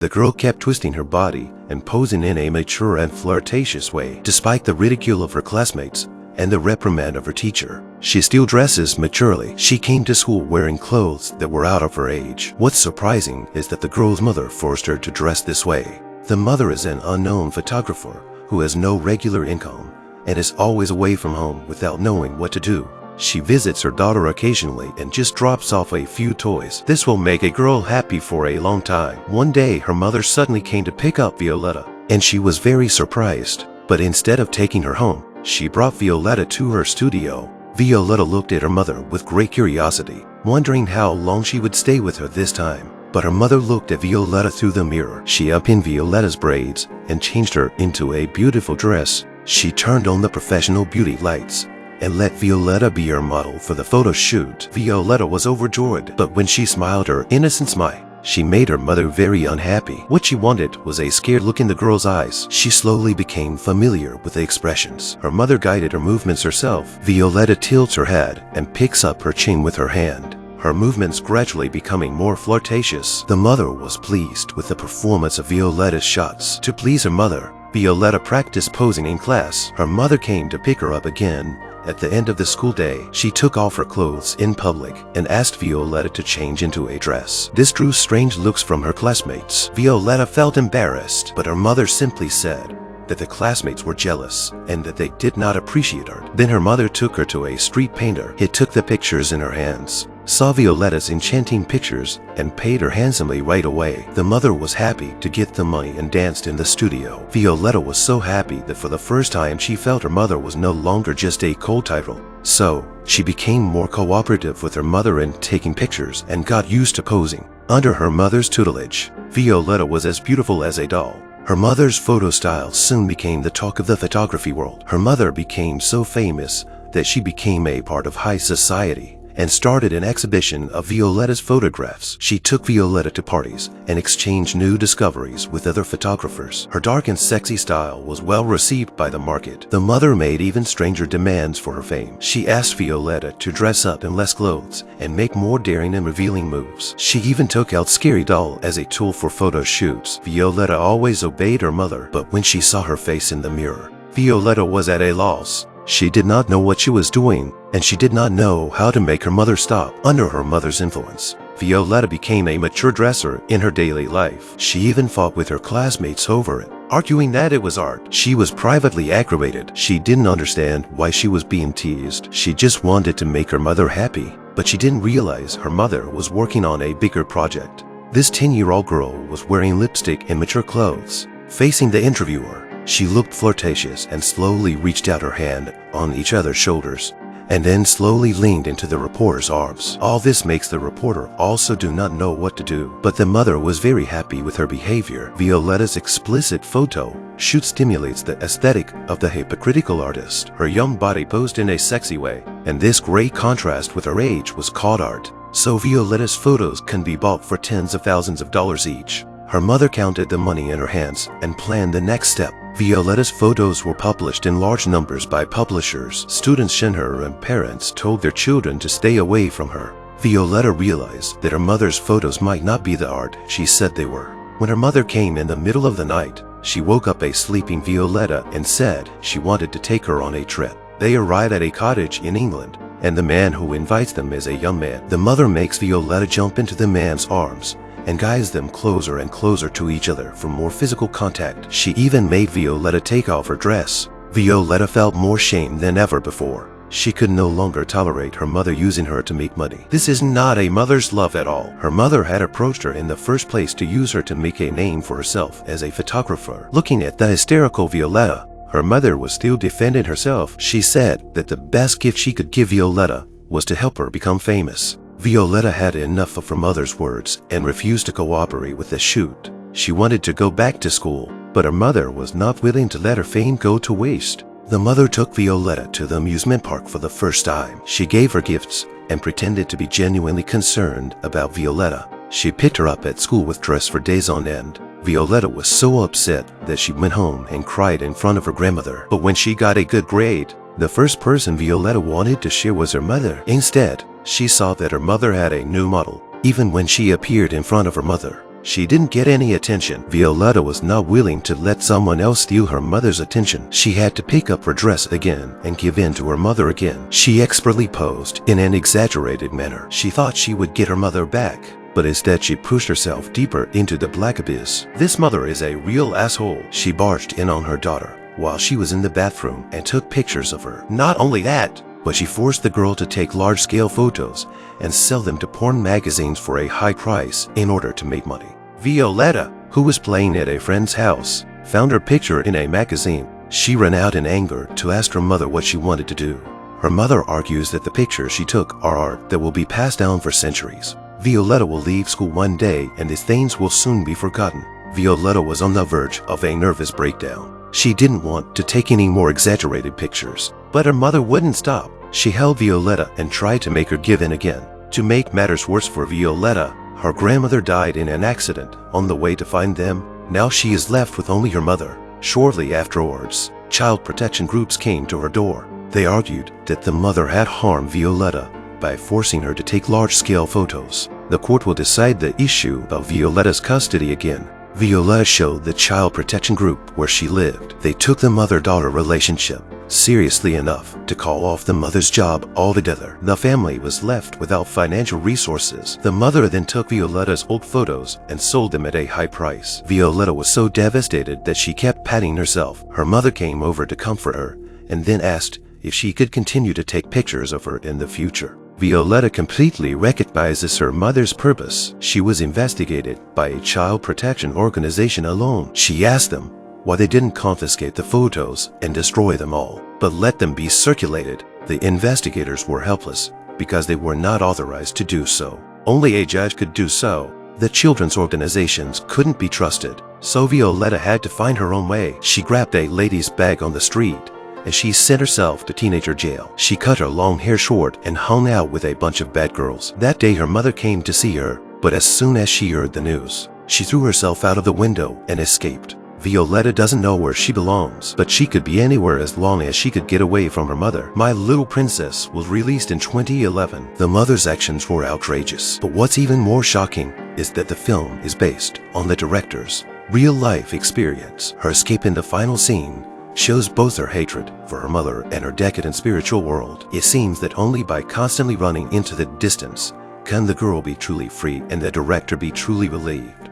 The girl kept twisting her body and posing in a mature and flirtatious way, despite the ridicule of her classmates and the reprimand of her teacher. She still dresses maturely. She came to school wearing clothes that were out of her age. What's surprising is that the girl's mother forced her to dress this way. The mother is an unknown photographer who has no regular income and is always away from home without knowing what to do. She visits her daughter occasionally and just drops off a few toys. This will make a girl happy for a long time. One day, her mother suddenly came to pick up Violetta, and she was very surprised. But instead of taking her home, she brought Violetta to her studio. Violetta looked at her mother with great curiosity, wondering how long she would stay with her this time. But her mother looked at Violetta through the mirror. She unpinned Violetta's braids and changed her into a beautiful dress. She turned on the professional beauty lights and let Violetta be her model for the photo shoot. Violetta was overjoyed, but when she smiled her innocent smile, she made her mother very unhappy. What she wanted was a scared look in the girl's eyes. She slowly became familiar with the expressions. Her mother guided her movements herself. Violetta tilts her head and picks up her chin with her hand, her movements gradually becoming more flirtatious. The mother was pleased with the performance of Violetta's shots. To please her mother, Violetta practiced posing in class. Her mother came to pick her up again. At the end of the school day, she took off her clothes in public and asked Violetta to change into a dress. This drew strange looks from her classmates. Violetta felt embarrassed, but her mother simply said that the classmates were jealous and that they did not appreciate her. Then her mother took her to a street painter. He took the pictures in her hands, saw Violetta's enchanting pictures, and paid her handsomely right away. The mother was happy to get the money and danced in the studio. Violetta was so happy that for the first time she felt her mother was no longer just a cold title. So, she became more cooperative with her mother in taking pictures and got used to posing. Under her mother's tutelage, Violetta was as beautiful as a doll. Her mother's photo style soon became the talk of the photography world. Her mother became so famous that she became a part of high society and started an exhibition of Violetta's photographs. She took Violetta to parties and exchanged new discoveries with other photographers. Her dark and sexy style was well received by the market. The mother made even stranger demands for her fame. She asked Violetta to dress up in less clothes and make more daring and revealing moves. She even took out Scary Doll as a tool for photo shoots. Violetta always obeyed her mother, but when she saw her face in the mirror, Violetta was at a loss. She did not know what she was doing, and she did not know how to make her mother stop. Under her mother's influence, Violetta became a mature dresser in her daily life. She even fought with her classmates over it, arguing that it was art. She was privately aggravated. She didn't understand why she was being teased. She just wanted to make her mother happy, but she didn't realize her mother was working on a bigger project. This 10-year-old girl was wearing lipstick and mature clothes. Facing the interviewer, she looked flirtatious and slowly reached out her hand on each other's shoulders, and then slowly leaned into the reporter's arms. All this makes the reporter also do not know what to do, but the mother was very happy with her behavior. Violetta's explicit photo shoot stimulates the aesthetic of the hypocritical artist. Her young body posed in a sexy way, and this great contrast with her age was called art. So Violetta's photos can be bought for tens of thousands of dollars each. Her mother counted the money in her hands and planned the next step. Violetta's photos were published in large numbers by publishers. Students shunned her and parents told their children to stay away from her. Violetta realized that her mother's photos might not be the art she said they were. When her mother came in the middle of the night, she woke up a sleeping Violetta and said she wanted to take her on a trip. They arrive at a cottage in England, and the man who invites them is a young man. The mother makes Violetta jump into the man's arms and guides them closer and closer to each other for more physical contact. She even made Violetta take off her dress. Violetta felt more shame than ever before. She could no longer tolerate her mother using her to make money. This is not a mother's love at all. Her mother had approached her in the first place to use her to make a name for herself as a photographer. Looking at the hysterical Violetta, her mother was still defending herself. She said that the best gift she could give Violetta was to help her become famous. Violetta had enough of her mother's words and refused to cooperate with the shoot. She wanted to go back to school, but her mother was not willing to let her fame go to waste. The mother took Violetta to the amusement park for the first time. She gave her gifts and pretended to be genuinely concerned about Violetta. She picked her up at school with dress for days on end. Violetta was so upset that she went home and cried in front of her grandmother. But when she got a good grade, the first person Violetta wanted to share was her mother. Instead, she saw that her mother had a new model. Even when she appeared in front of her mother, She didn't get any attention. Violetta was not willing to let someone else steal her mother's attention. She had to pick up her dress again and give in to her mother again. She expertly posed in an exaggerated manner. She thought she would get her mother back, but instead she pushed herself deeper into the black abyss. This mother is a real asshole. She barged in on her daughter while she was in the bathroom and took pictures of her. Not only that, but she forced the girl to take large-scale photos and sell them to porn magazines for a high price in order to make money. Violetta, who was playing at a friend's house, found her picture in a magazine. She ran out in anger to ask her mother what she wanted to do. Her mother argues that the pictures she took are art that will be passed down for centuries. Violetta will leave school one day and these things will soon be forgotten. Violetta was on the verge of a nervous breakdown. She didn't want to take any more exaggerated pictures, but her mother wouldn't stop. She held Violetta and tried to make her give in again. To make matters worse for Violetta, her grandmother died in an accident on the way to find them. Now she is left with only her mother. Shortly afterwards, child protection groups came to her door. They argued that the mother had harmed Violetta by forcing her to take large-scale photos. The court will decide the issue of Violetta's custody again. Violetta showed the child protection group where she lived. They took the mother-daughter relationship seriously enough to call off the mother's job altogether. The family was left without financial resources. The mother then took Violetta's old photos and sold them at a high price. Violetta was so devastated that she kept patting herself. Her mother came over to comfort her and then asked if she could continue to take pictures of her in the future. Violetta completely recognizes her mother's purpose. She was investigated by a child protection organization alone. She asked them why they didn't confiscate the photos and destroy them all, but let them be circulated. The investigators were helpless because they were not authorized to do so. Only a judge could do so. The children's organizations couldn't be trusted, so Violetta had to find her own way. She grabbed a lady's bag on the street and she sent herself to teenager jail. She cut her long hair short and hung out with a bunch of bad girls. That day her mother came to see her, but as soon as she heard the news, she threw herself out of the window and escaped. Violetta doesn't know where she belongs, but she could be anywhere as long as she could get away from her mother. My Little Princess was released in 2011. The mother's actions were outrageous, but what's even more shocking is that the film is based on the director's real-life experience. Her escape in the final scene shows both her hatred for her mother and her decadent spiritual world. It seems that only by constantly running into the distance can the girl be truly free and the director be truly relieved.